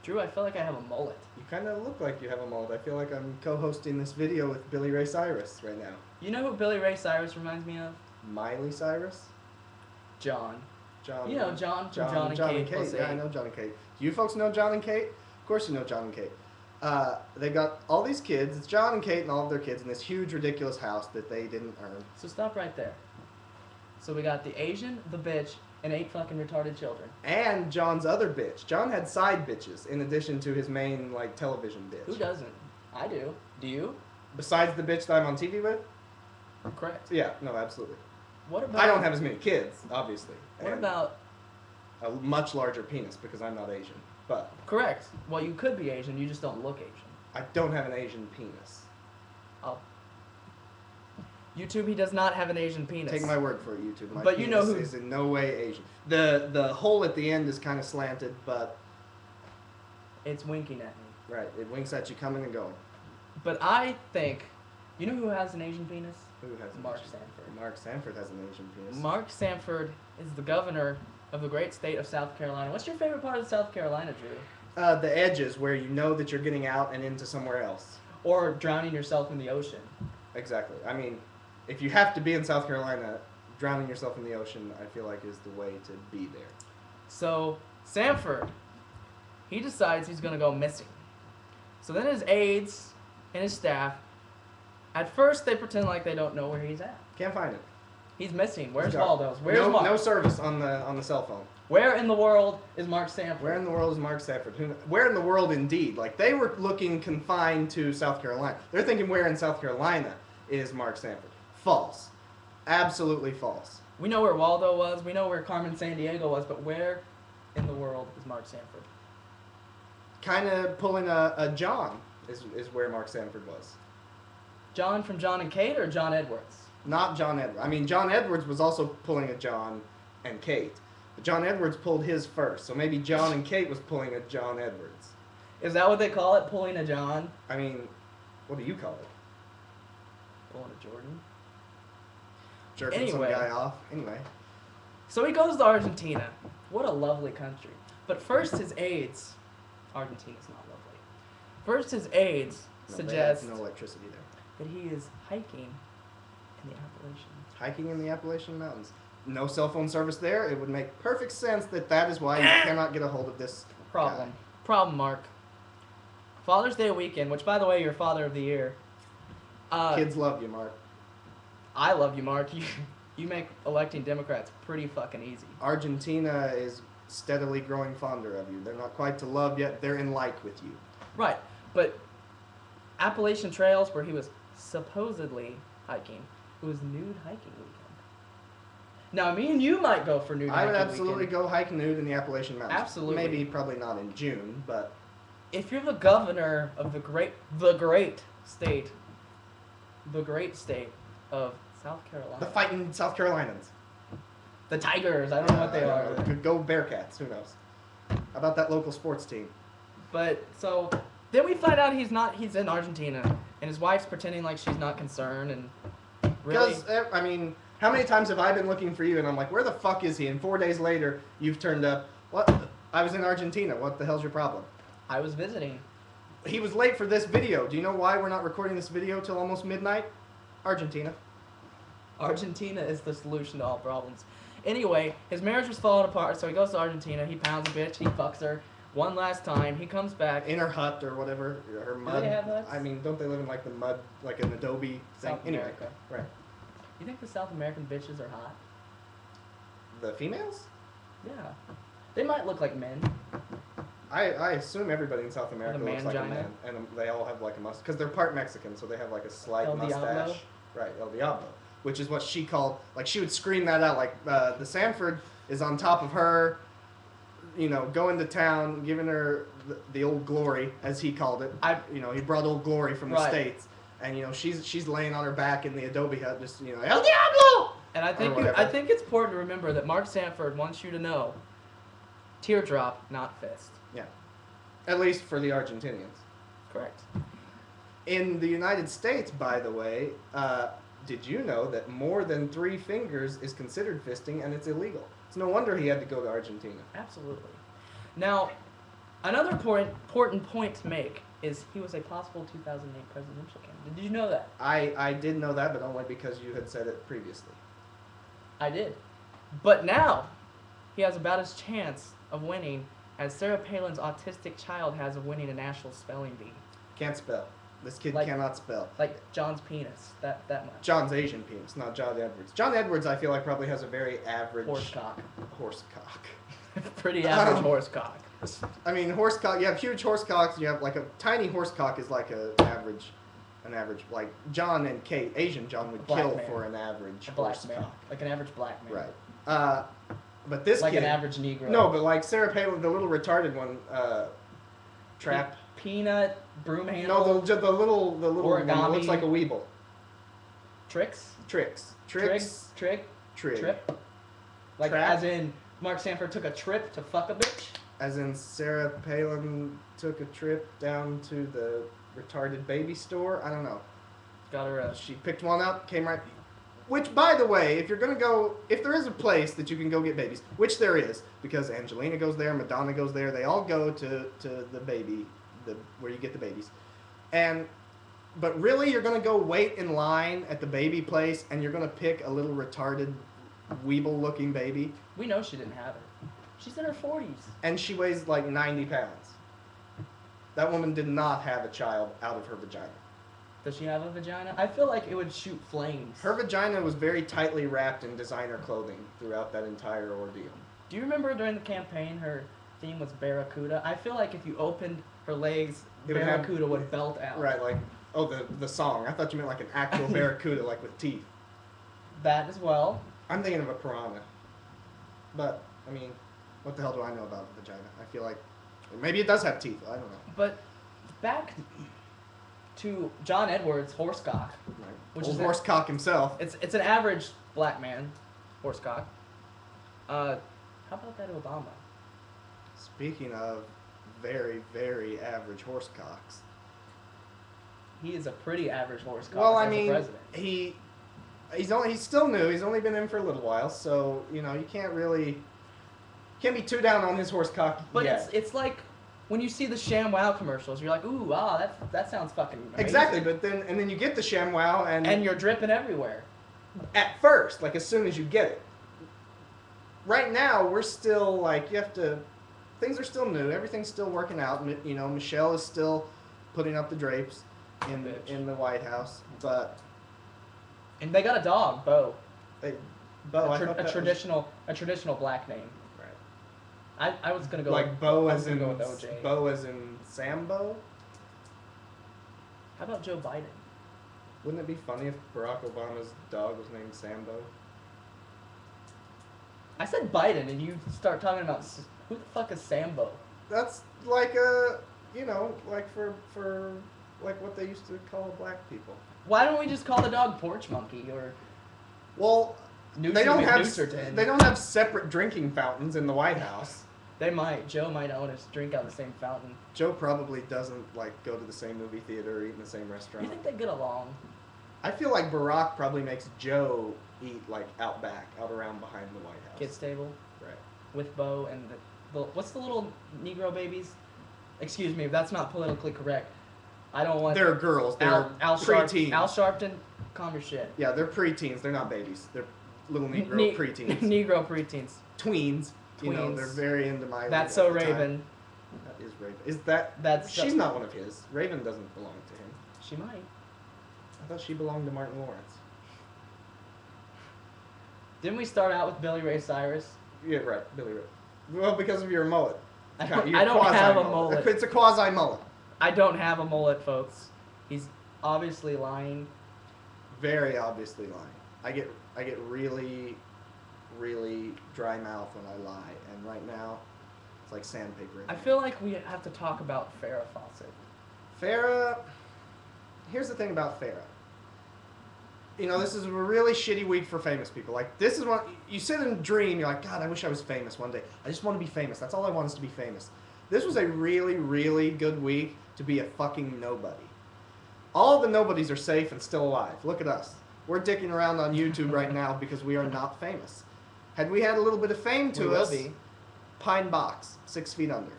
Drew, I feel like I have a mullet. You kind of look like you have a mullet. I feel like I'm co-hosting this video with Billy Ray Cyrus right now. You know who Billy Ray Cyrus reminds me of? Miley Cyrus? John. John. You know John from John and Kate. Yeah, I know John and Kate. Do you folks know John and Kate? Of course you know John and Kate. They got all these kids. It's John and Kate and all of their kids in this huge, ridiculous house that they didn't earn. So stop right there. So we got the Asian, the bitch, and 8 fucking retarded children. And John's other bitch. John had side bitches in addition to his main, like, television bitch. Who doesn't? I do. Do you? Besides the bitch that I'm on TV with? Correct. Yeah, no, absolutely. What about... I don't have as many kids, obviously. What about... A much larger penis because I'm not Asian. But... Correct. Well, you could be Asian, you just don't look Asian. I don't have an Asian penis. Oh. YouTube, he does not have an Asian penis. Take my word for it, YouTube. My but penis you know who is in no way Asian. The hole at the end is kind of slanted, but... It's winking at me. Right, it winks at you coming and going. But I think... You know who has an Asian penis? Who has Mark Asian? Sanford. Mark Sanford has an Asian penis. Mark Sanford is the governor of the great state of South Carolina. What's your favorite part of South Carolina, Drew? The edges where you know that you're getting out and into somewhere else. Or drowning yourself in the ocean. Exactly. I mean, if you have to be in South Carolina, drowning yourself in the ocean, I feel like is the way to be there. So, Sanford, he decides he's going to go missing. So then his aides and his staff, at first they pretend like they don't know where he's at. Can't find it. He's missing. Where's He's gone. Waldo's? Where's Mark? No service on the cell phone. Where in the world is Mark Sanford? Where in the world is Mark Sanford? Where in the world, indeed? Like, they were looking confined to South Carolina. They're thinking where in South Carolina is Mark Sanford. False. Absolutely false. We know where Waldo was. We know where Carmen Sandiego was. But where in the world is Mark Sanford? Kind of pulling a John is where Mark Sanford was. John from John and Kate or John Edwards? Not John Edwards. I mean, John Edwards was also pulling a John and Kate. But John Edwards pulled his first. So maybe John and Kate was pulling a John Edwards. Is that what they call it, pulling a John? I mean, what do you call it? Pulling a Jordan? Jerking some guy off? Anyway. So he goes to Argentina. What a lovely country. But first his aides... Argentina's not lovely. First his aides suggest... no electricity there. That he is hiking in the Appalachians. Hiking in the Appalachian Mountains. No cell phone service there. It would make perfect sense that is why you cannot get a hold of this problem. guy. Problem, Mark. Father's Day weekend, which, by the way, you're Father of the Year. Kids love you, Mark. I love you, Mark. You make electing Democrats pretty fucking easy. Argentina is steadily growing fonder of you. They're not quite to love yet. They're in like with you. Right, but Appalachian Trails, where he was supposedly hiking, it was nude hiking weekend. Now, me and you might go for nude hiking weekend. I would absolutely go hike nude in the Appalachian Mountains. Absolutely. Maybe probably not in June, but... If you're the governor of the great state of South Carolina. The fighting South Carolinians. The Tigers, I don't know what they are. Could go Bearcats, who knows. How about that local sports team? But, so, then we find out he's in Argentina, and his wife's pretending like she's not concerned, and really... Because, I mean, how many times have I been looking for you, and I'm like, where the fuck is he? And 4 days later, you've turned up. What? I was in Argentina. What the hell's your problem? I was visiting. He was late for this video. Do you know why we're not recording this video till almost midnight? Argentina. Argentina is the solution to all problems. Anyway, his marriage was falling apart, so he goes to Argentina. He pounds a bitch. He fucks her one last time. He comes back. In her hut or whatever. Her mud. Do they have huts? I mean, don't they live in like the mud, like an adobe thing? South Anyway, America. right. You think the South American bitches are hot? The females? Yeah. They might look like men. I assume everybody in South America With a looks like a mangina? man, and they all have like a mustache because they're part Mexican, so they have like a slight El Diablo? mustache. Right, El Diablo, which is what she called. Like she would scream that out. Like the Sanford is on top of her, you know, going to town, giving her the old glory, as he called it. He brought old glory from the States, and she's laying on her back in the adobe hut, just El Diablo. And I think it's important to remember that Mark Sanford wants you to know, teardrop, not fist. Yeah. At least for the Argentinians. Correct. In the United States, by the way, did you know that more than 3 fingers is considered fisting and it's illegal? It's no wonder he had to go to Argentina. Absolutely. Now, Another important point to make is he was a possible 2008 presidential candidate. Did you know that? I did know that, but only because you had said it previously. I did. But now, he has about as chance of winning as Sarah Palin's autistic child has of winning a national spelling bee. Can't spell. This kid Like- cannot spell. Like John's penis. That much. John's Asian penis, not John Edwards. John Edwards, I feel like, probably has a very average... Horsecock. Horsecock. Pretty average horsecock. I mean, horsecock, you have huge horsecocks, you have like a tiny horsecock is like an average, like John and Kate, Asian John would Black kill man. for an average A black horsecock. man. Like an average black man. Right. But this Like kid... an average Negro. No, but like Sarah Palin, the little retarded one, Trap... Peanut, broom handle. No, the little one that Origami. looks like a weeble. Tricks? Tricks. Trick? Trig. Trip? Like Trap? as in Mark Sanford took a trip to fuck a bitch? As in Sarah Palin took a trip down to the retarded baby store. I don't know. Got her She picked one up, came right... Which, by the way, if you're going to go... If there is a place that you can go get babies, which there is, because Angelina goes there, Madonna goes there, they all go to the baby... where you get the babies. But really, you're going to go wait in line at the baby place and you're going to pick a little retarded, weeble-looking baby. We know she didn't have it. She's in her 40s. And she weighs like 90 pounds. That woman did not have a child out of her vagina. Does she have a vagina? I feel like it would shoot flames. Her vagina was very tightly wrapped in designer clothing throughout that entire ordeal. Do you remember during the campaign her theme was Barracuda? I feel like if you opened her legs, It would have- Barracuda would belt out. Right, like, oh, the song. I thought you meant like an actual barracuda, like with teeth. That as well. I'm thinking of a piranha. But, I mean, what the hell do I know about a vagina? I feel like, or maybe it does have teeth. I don't know. But back to John Edwards' horsecock. Right. Which Old is horsecock himself. It's an average black man horsecock. How about that Obama? Speaking of very, very average horsecocks. He is a pretty average horsecock Well, I as mean, a president. he's still new. He's only been in for a little while, so you can't be too down on his horsecock But yet. it's like when you see the ShamWow commercials, you're like, ooh, wow, that sounds fucking amazing. Exactly, but then you get the ShamWow and you're dripping everywhere. at first, like as soon as you get it. Right now, we're still like things are still new. Everything's still working out. You know, Michelle is still putting up the drapes in the White House, but And they got a dog, Bo. Bo, I a thought that was- traditional black name. right. I was gonna go Like Bo I was as gonna in go with OJ. Bo as in Sambo. How about Joe Biden? Wouldn't it be funny if Barack Obama's dog was named Sambo? I said Biden, and you start talking about who the fuck is Sambo? That's like like for like what they used to call black people. Why don't we just call the dog Porch Monkey or Well, Newton they don't McNewserton? have separate drinking fountains in the White House. They might. Joe might own us drink out of the same fountain. Joe probably doesn't like go to the same movie theater or eat in the same restaurant. You think they get along? I feel like Barack probably makes Joe eat like out back, out around behind the White House. Kids table Right. with Bo and the what's the little Negro babies? Excuse me, that's not politically correct. I don't want. They're girls. They're preteens. Al Sharpton, calm your shit. Yeah, they're preteens. They're not babies. They're little Negro preteens. Negro preteens. Tweens. You know, Tweens. they're very into my. That's so Raven. That is Raven. Is that? That's She's not one of his. Raven doesn't belong to him. She might. I thought she belonged to Martin Lawrence. Didn't we start out with Billy Ray Cyrus? Yeah, right. Billy Ray. Well, because of your mullet. I Your don't have a quasi-mullet. mullet. It's a quasi mullet. I don't have a mullet, folks. He's obviously lying. Very obviously lying. I get really, really dry mouth when I lie, and right now, it's like sandpaper. I feel like we have to talk about Farrah Fawcett. Farrah. Here's the thing about Farrah. You know, this is a really shitty week for famous people. Like, this is what you sit and dream. You're like, God, I wish I was famous one day. I just want to be famous. That's all I want is to be famous. This was a really, really good week to be a fucking nobody. All the nobodies are safe and still alive. Look at us. We're dicking around on YouTube right now because we are not famous. Had we had a little bit of fame to us, Pine Box, 6 feet under.